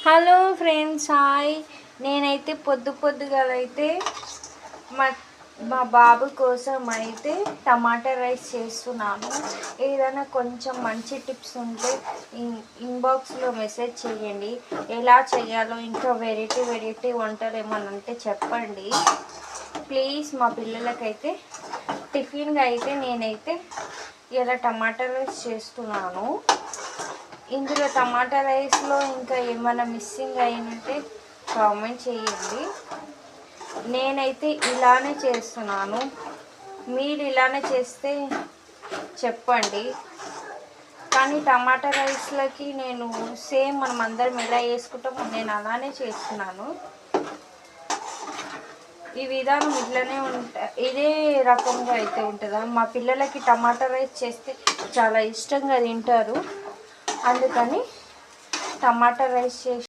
Hello friends, hi. నేనైతే పొద్దుగాలైతే మా మా బాబు కోసం అయితే టమాటా రైస్ చేస్తున్నాను. ఏదైనా కొంచెం మంచి టిప్స్ ఉంటే ఇన్బాక్స్లో మెసేజ్ చేయండి. ఎలా చేయాలో ఇంకా వెరైటీ వంటలు ఏమన్నా ఉంటే చెప్పండి ప్లీజ్. మా పిల్లలకైతే టిఫిన్గా అయితే నేనైతే ఇలా టమాటా రైస్ చేస్తున్నాను. ఇందులో టమాటా రైస్లో ఇంకా ఏమైనా మిస్సింగ్ అయినట్టే కామెంట్ చేయండి. నేనైతే ఇలానే చేస్తున్నాను, మీరు ఇలానే చేస్తే చెప్పండి. కానీ టమాటా రైస్లకి నేను సేమ్ మనం అందరం ఎలా వేసుకుంటామో నేను అలానే చేస్తున్నాను. ఈ విధానం ఇట్లనే ఇదే రకంగా అయితే ఉంటుందా? మా పిల్లలకి టమాటా రైస్ చేస్తే చాలా ఇష్టంగా తింటారు. అందుకని టమాటా రైస్ చేసి